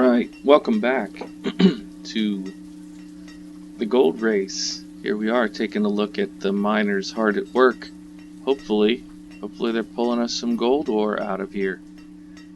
Right, welcome back to the gold race. Here we are taking a look at the miners hard at work. Hopefully they're pulling us some gold ore out of here.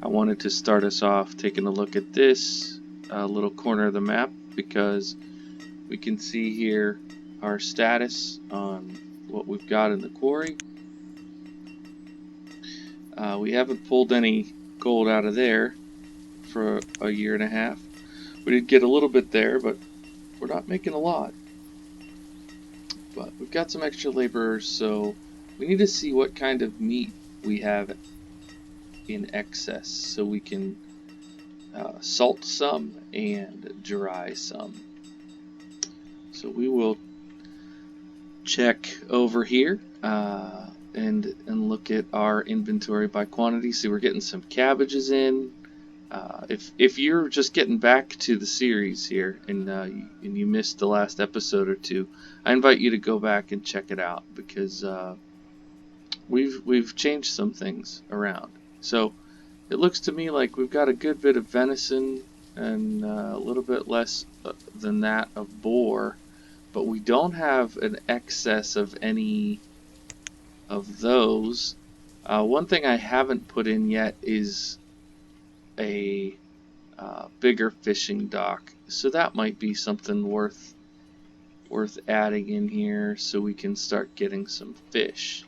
I wanted to start us off taking a look at this little corner of the map because we can see here our status on what we've got in the quarry. We haven't pulled any gold out of there for a year and a half. We did get a little bit there, but we're not making a lot. But we've got some extra laborers, so we need to see what kind of meat we have in excess so we can salt some and dry some. So we will check over here and look at our inventory by quantity. See, we're getting some cabbages in. If you're just getting back to the series here and you missed the last episode or two, I invite you to go back and check it out because we've changed some things around. So it looks to me like we've got a good bit of venison and a little bit less than that of boar, but we don't have an excess of any of those. One thing I haven't put in yet is a bigger fishing dock, so that might be something worth adding in here so we can start getting some fish,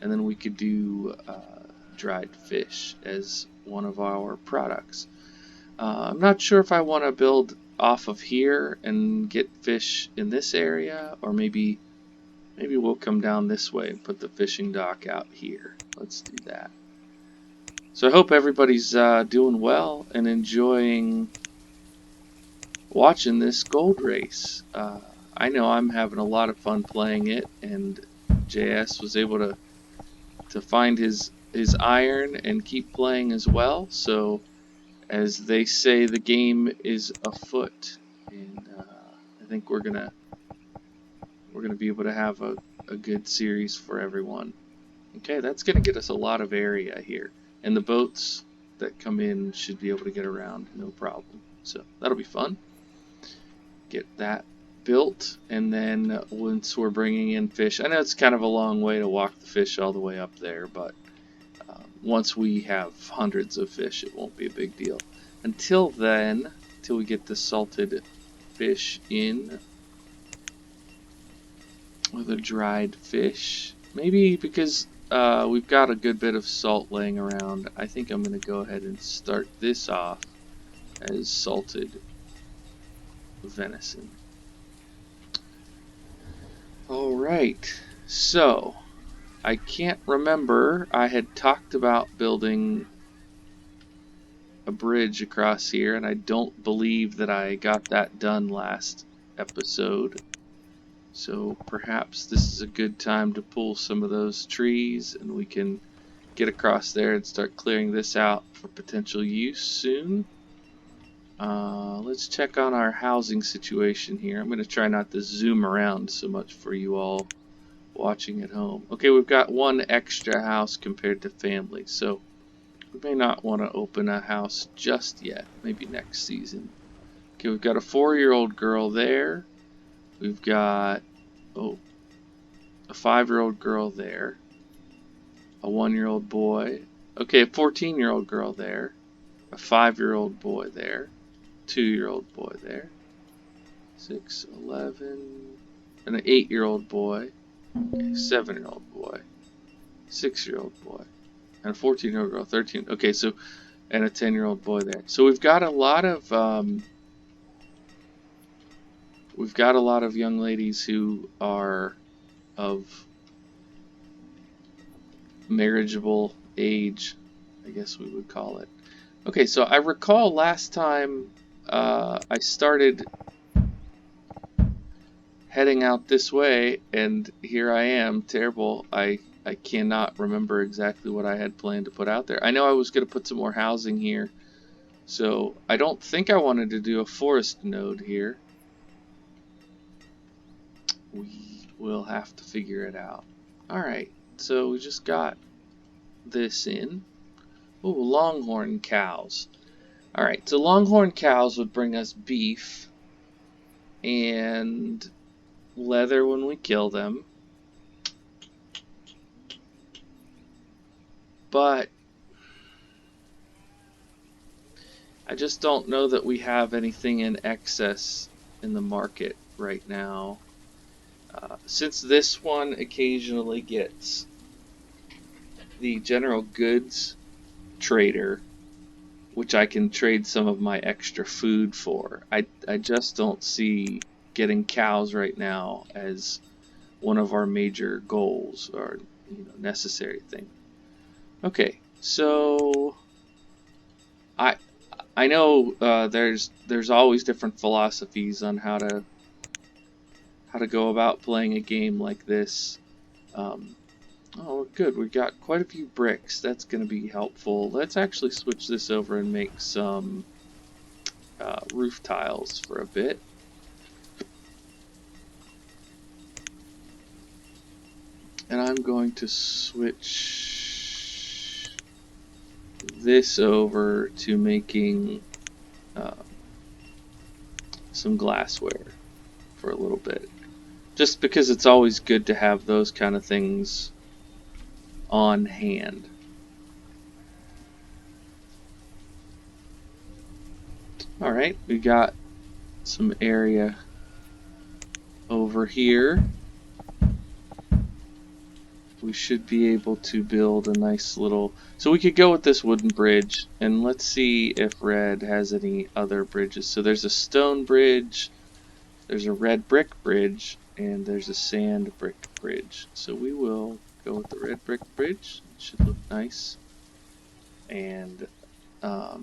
and then we could do dried fish as one of our products. I'm not sure if I want to build off of here and get fish in this area, or maybe we'll come down this way and put the fishing dock out here. Let's do that. So I hope everybody's doing well and enjoying watching this gold race. I know I'm having a lot of fun playing it, and JS was able to find his iron and keep playing as well. So as they say, the game is afoot, and I think we're gonna be able to have a good series for everyone. Okay, that's gonna get us a lot of area here. And the boats that come in should be able to get around no problem. So that'll be fun. Get that built, and then once we're bringing in fish, I know it's kind of a long way to walk the fish all the way up there, but once we have hundreds of fish, it won't be a big deal. Until then, until we get the salted fish in, or the dried fish, maybe because we've got a good bit of salt laying around, I think I'm going to go ahead and start this off as salted venison. Alright, so I can't remember, I had talked about building a bridge across here, and I don't believe that I got that done last episode. So perhaps this is a good time to pull some of those trees and we can get across there and start clearing this out for potential use soon. Let's check on our housing situation here. I'm going to try not to zoom around so much for you all watching at home. Okay, we've got one extra house compared to family, so we may not want to open a house just yet. Maybe next season. Okay, we've got a 4-year-old girl there. We've got, a 5-year-old girl there, a 1-year-old boy, okay, a 14-year-old girl there, a 5-year-old boy there, 2-year-old boy there, 6, 11, and an 8-year-old boy, a 7-year-old boy, 6-year-old boy, and a 14-year-old girl, 13, okay, so, and a 10-year-old boy there. So we've got a lot of, young ladies who are of marriageable age, I guess we would call it. Okay, so I recall last time I started heading out this way, and here I am, terrible. I cannot remember exactly what I had planned to put out there. I know I was going to put some more housing here, so I don't think I wanted to do a forest node here. We will have to figure it out. Alright, so we just got this in. Oh, longhorn cows. Alright, so longhorn cows would bring us beef and leather when we kill them. But I just don't know that we have anything in excess in the market right now. Since this one occasionally gets the general goods trader, which I can trade some of my extra food for, I just don't see getting cows right now as one of our major goals or necessary thing. Okay, so I I know there's always different philosophies on how to go about playing a game like this. Um, oh, good, we got quite a few bricks. That's going to be helpful. Let's actually switch this over and make some roof tiles for a bit. And I'm going to switch this over to making some glassware for a little bit. Just because it's always good to have those kind of things on hand. Alright, we got some area over here. We should be able to build a nice little... So we could go with this wooden bridge, and let's see if red has any other bridges. So there's a stone bridge, there's a red brick bridge, and there's a sand brick bridge. So we will go with the red brick bridge. It should look nice. And I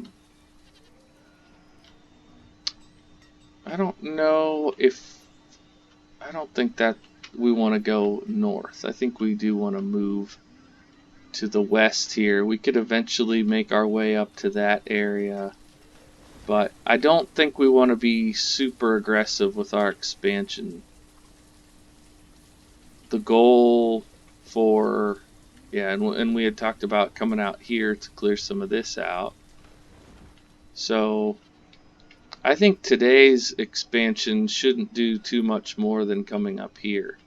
don't know if... I don't think that we want to go north. I think we do want to move to the west here. We could eventually make our way up to that area, but I don't think we want to be super aggressive with our expansion. The goal for... Yeah, and we had talked about coming out here to clear some of this out. So I think today's expansion shouldn't do too much more than coming up here.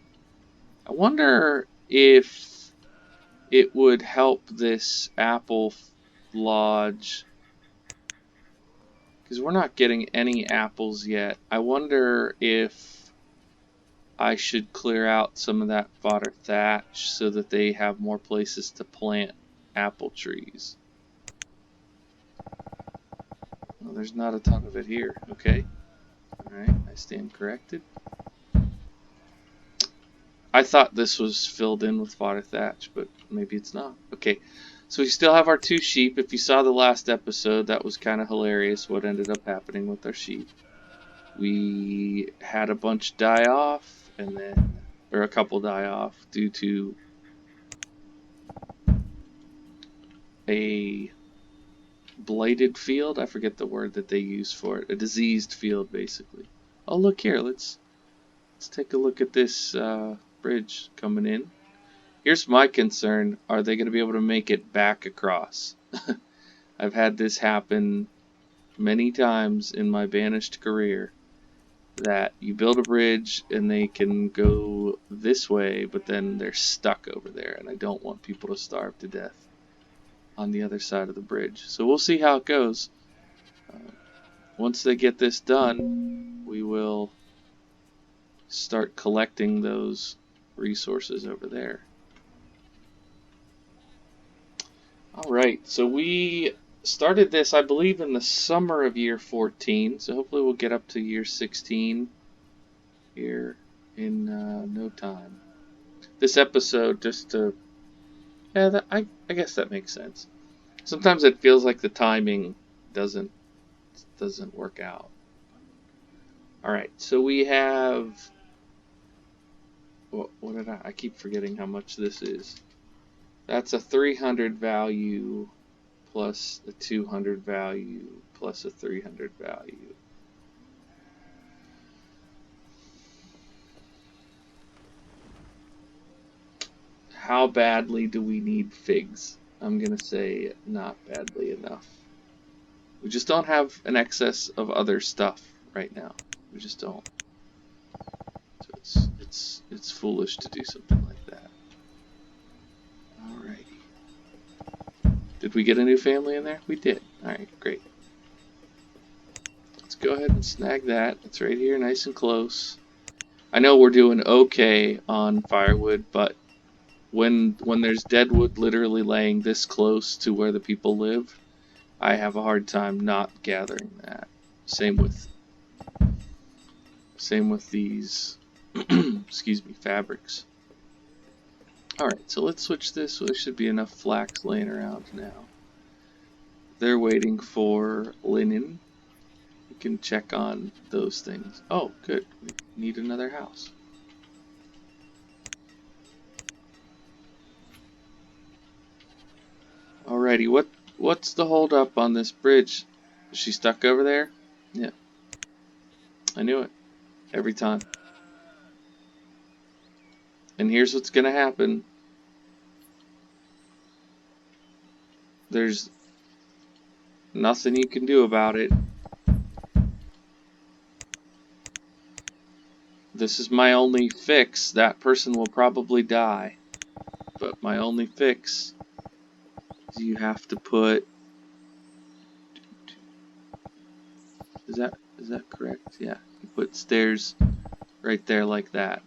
I wonder if it would help this apple lodge, because we're not getting any apples yet. I wonder if I should clear out some of that fodder thatch so that they have more places to plant apple trees. Well, there's not a ton of it here. Okay. Alright, I stand corrected. I thought this was filled in with fodder thatch, but maybe it's not. Okay, so we still have our 2 sheep. If you saw the last episode, that was kind of hilarious what ended up happening with our sheep. We had a bunch die off, and then, or a couple die off due to a blighted field. I forget the word that they use for it. A diseased field, basically. Oh, look here. Let's take a look at this bridge coming in. Here's my concern. Are they going to be able to make it back across? I've had this happen many times in my Banished career, that you build a bridge and they can go this way, but then they're stuck over there, and I don't want people to starve to death on the other side of the bridge. So we'll see how it goes. Once they get this done, we will start collecting those resources over there. Alright, so we started this, I believe, in the summer of year 14, so hopefully we'll get up to year 16 here in no time. This episode, just to... Yeah, I guess that makes sense. Sometimes it feels like the timing doesn't work out. Alright, so we have... What did I keep forgetting how much this is. That's a 300 value plus a 200 value plus a 300 value. How badly do we need figs? I'm going to say not badly enough. We just don't have an excess of other stuff right now. We just don't. So it's foolish to do something like that. Alrighty. Did we get a new family in there? We did. Alright, great. Let's go ahead and snag that. It's right here, nice and close. I know we're doing okay on firewood, but when there's dead wood literally laying this close to where the people live, I have a hard time not gathering that. Same with these excuse me, fabrics. Alright, so let's switch this. So there should be enough flax laying around now. They're waiting for linen. We can check on those things. Oh, good. We need another house. Alrighty, what's the hold up on this bridge? Is she stuck over there? Yeah. I knew it. Every time. And here's what's gonna happen. There's nothing you can do about it. This is my only fix. That person will probably die. But my only fix is you have to put... Is that correct? Yeah. You put stairs right there like that.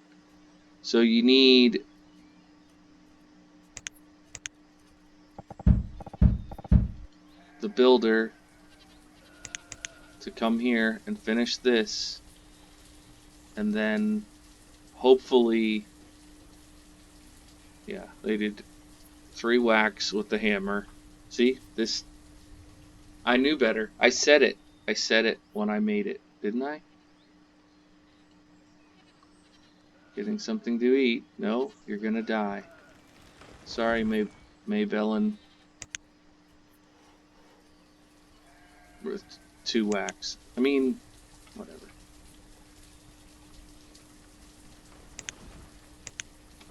So you need the builder to come here and finish this, and then hopefully, yeah, they did 3 whacks with the hammer. See, this, I knew better. I said it when I made it, didn't I? Getting something to eat. No, you're gonna die. Sorry, Maybellen. With 2 whacks. I mean, whatever.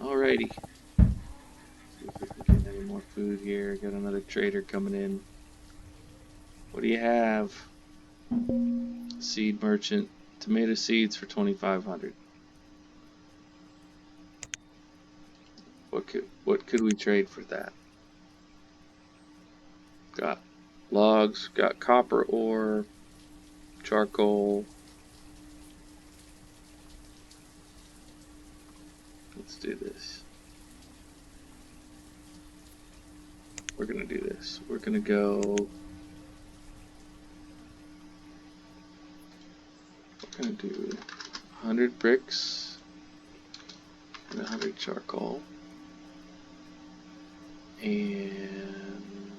Alrighty. See if we can get any more food here. Got another trader coming in. What do you have? Seed merchant. Tomato seeds for 2,500. What could we trade for that? Got logs, got copper ore, charcoal. Let's do this. We're gonna do this. We're gonna go. We're gonna do 100 bricks and 100 charcoal. And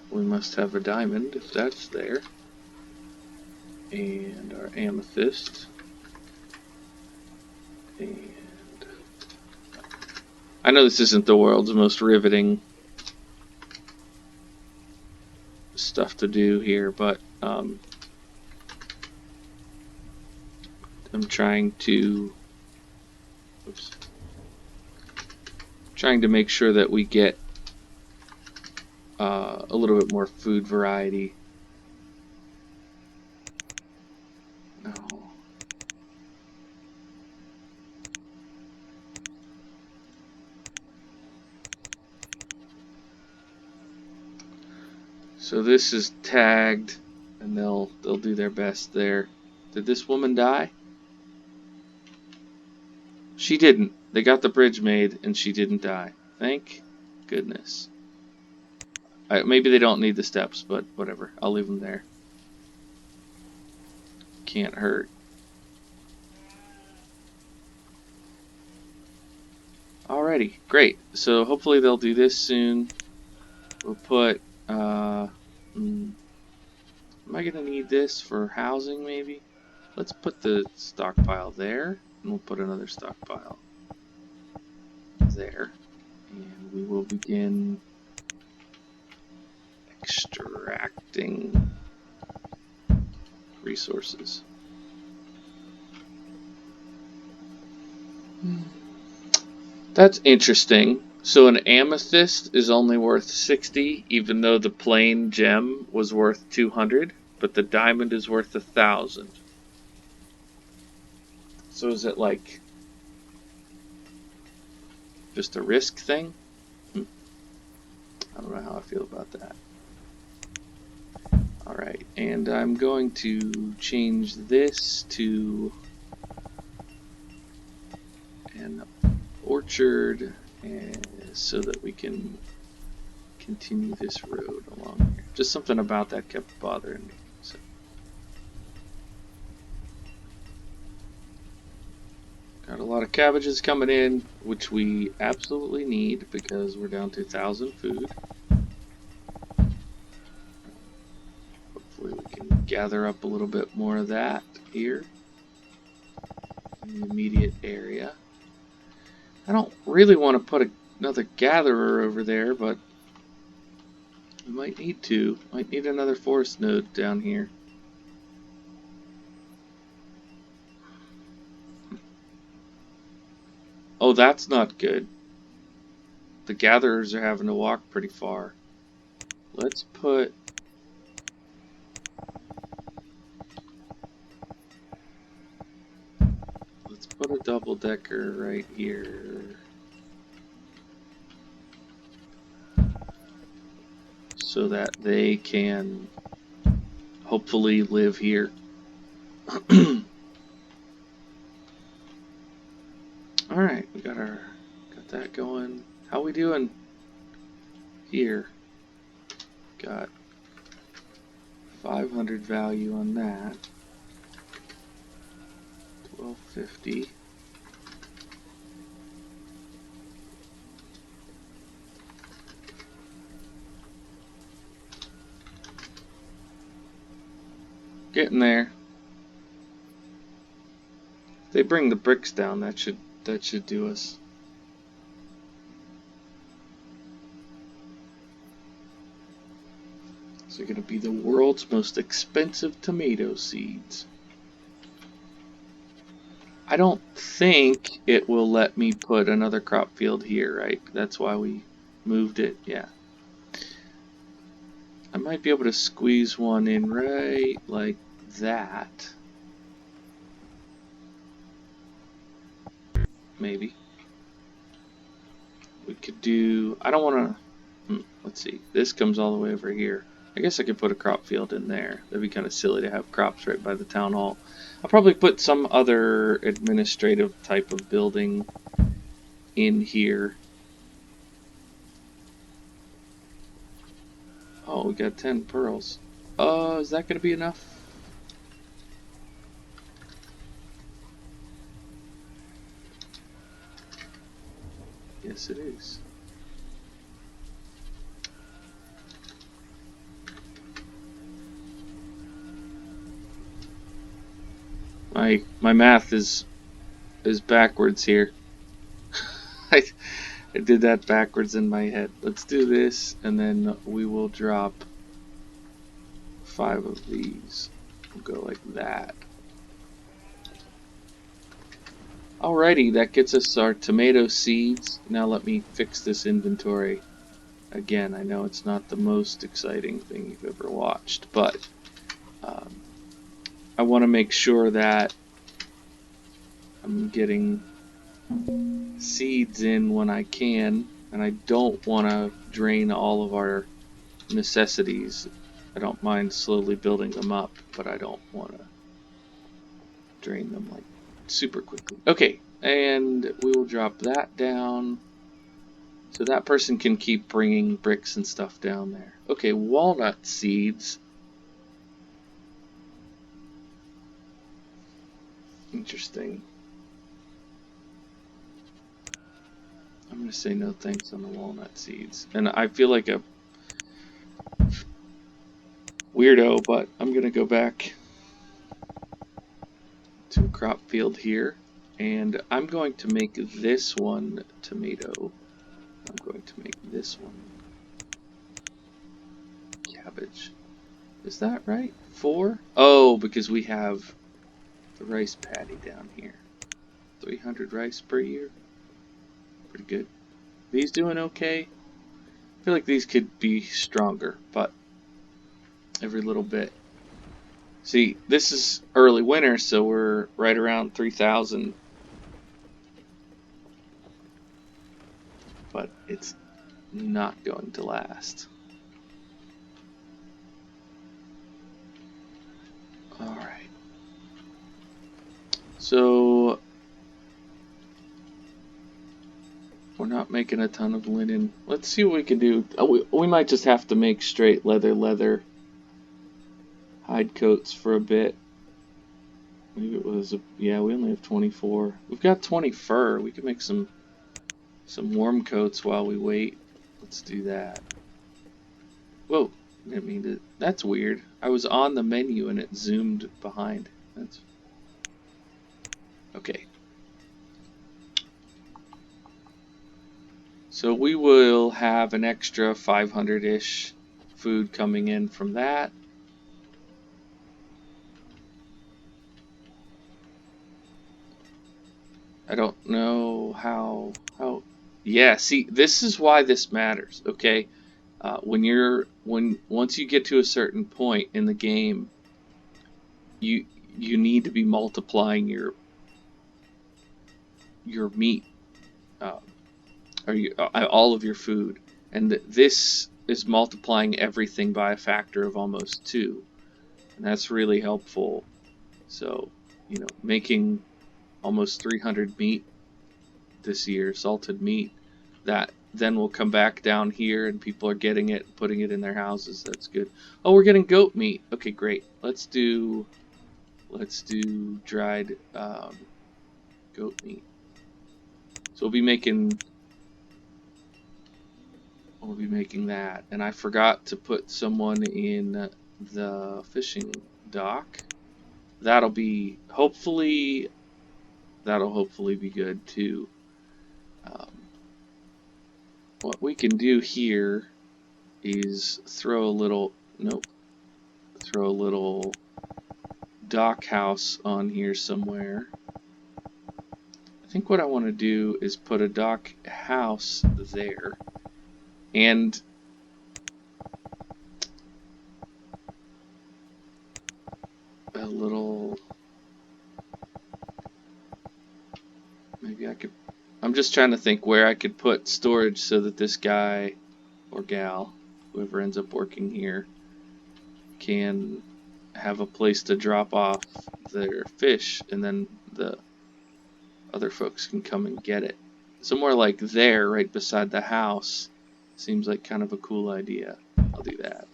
we must have a diamond if that's there. And our amethyst. And I know this isn't the world's most riveting stuff to do here, but I'm trying to make sure that we get a little bit more food variety. No. So this is tagged, and they'll do their best there. Did this woman die? She didn't. They got the bridge made, and she didn't die. Thank goodness. Maybe they don't need the steps, but whatever. I'll leave them there. Can't hurt. Alrighty, great. So hopefully they'll do this soon. We'll put... am I going to need this for housing, maybe? Let's put the stockpile there, and we'll put another stockpile there. And we will begin extracting resources. That's interesting. So an amethyst is only worth 60, even though the plain gem was worth 200, but the diamond is worth 1,000. So is it like just a risk thing? I don't know how I feel about that. Alright, and I'm going to change this to an orchard so that we can continue this road along here. Just something about that kept bothering me. So. Got a lot of cabbages coming in, which we absolutely need because we're down to 1,000 food. Hopefully we can gather up a little bit more of that here in the immediate area. I don't really want to put another gatherer over there, but we might need to. Might need another forest node down here. Oh, that's not good. The gatherers are having to walk pretty far. Let's put a double decker right here. So that they can hopefully live here. Alright, we got that going. How we doing here? Got 500 value on that. 1250. Getting there. If they bring the bricks down, that should do us. So going to be the world's most expensive tomato seeds. I don't think it will let me put another crop field here, right? That's why we moved it, yeah. I might be able to squeeze one in right like that. Maybe. We could do, I don't want to, let's see, this comes all the way over here. I guess I could put a crop field in there. That'd be kind of silly to have crops right by the town hall. I'll probably put some other administrative type of building in here. Oh, we got 10 pearls. Is that going to be enough? Yes, it is. My math is backwards here. I did that backwards in my head. Let's do this, and then we will drop 5 of these. We'll go like that. Alrighty, that gets us our tomato seeds. Now let me fix this inventory. Again, I know it's not the most exciting thing you've ever watched, but I want to make sure that I'm getting seeds in when I can, and I don't want to drain all of our necessities. I don't mind slowly building them up, but I don't want to drain them like super quickly. Okay, and we will drop that down so that person can keep bringing bricks and stuff down there. Okay, walnut seeds. Interesting. I'm going to say no thanks on the walnut seeds. And I feel like a weirdo, but I'm going to go back to a crop field here. And I'm going to make this one tomato. I'm going to make this one cabbage. Is that right? 4? Oh, because we have the rice paddy down here. 300 rice per year. Pretty good. These doing okay? I feel like these could be stronger, but every little bit. See, this is early winter, so we're right around 3,000. But it's not going to last. Alright. So, we're not making a ton of linen. Let's see what we can do. We might just have to make straight leather hide coats for a bit. Maybe it was, yeah, we only have 24. We've got 20 fur. We could make some warm coats while we wait. Let's do that. Whoa, didn't mean to. That's weird. I was on the menu and it zoomed behind. That's okay. So we will have an extra 500-ish food coming in from that. I don't know how. Yeah, see, this is why this matters. Okay, once you get to a certain point in the game, you need to be multiplying your meat, uh, all of your food, and this is multiplying everything by a factor of almost 2, and that's really helpful. So, making almost 300 meat this year, salted meat, that then will come back down here and people are getting it, putting it in their houses. That's good. Oh, we're getting goat meat. Okay, great. Let's do dried goat meat. So we'll be making that. And I forgot to put someone in the fishing dock. That'll hopefully be good too. What we can do here is throw a little dock house on here somewhere. I think what I want to do is put a dock house there, and a little, maybe I could, I'm just trying to think where I could put storage so that this guy or gal, whoever ends up working here, can have a place to drop off their fish, and then the other folks can come and get it. Somewhere like there, right beside the house, seems like kind of a cool idea. I'll do that.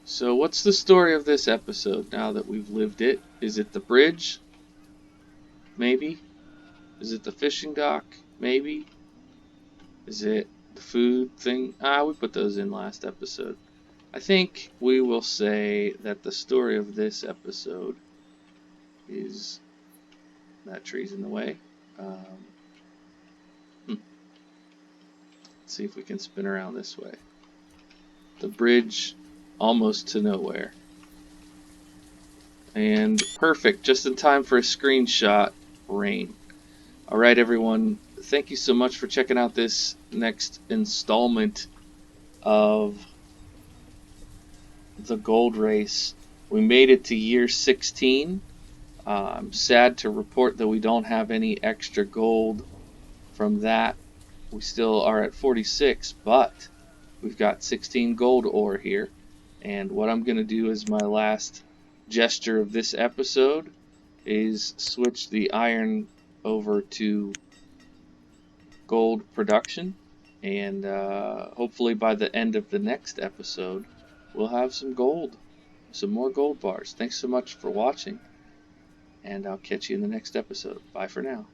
So what's the story of this episode now that we've lived it? Is it the bridge? Maybe? Is it the fishing dock? Maybe? Is it the food thing? We put those in last episode. I think we will say that the story of this episode is that tree's in the way. Let's see if we can spin around this way. The bridge almost to nowhere. And perfect, just in time for a screenshot. Rain. Alright everyone, thank you so much for checking out this next installment of the gold race. We made it to year 16. I'm sad to report that we don't have any extra gold from that. We still are at 46, but we've got 16 gold ore here. And what I'm going to do as my last gesture of this episode is switch the iron over to gold production. And hopefully by the end of the next episode, we'll have some more gold bars. Thanks so much for watching, and I'll catch you in the next episode. Bye for now.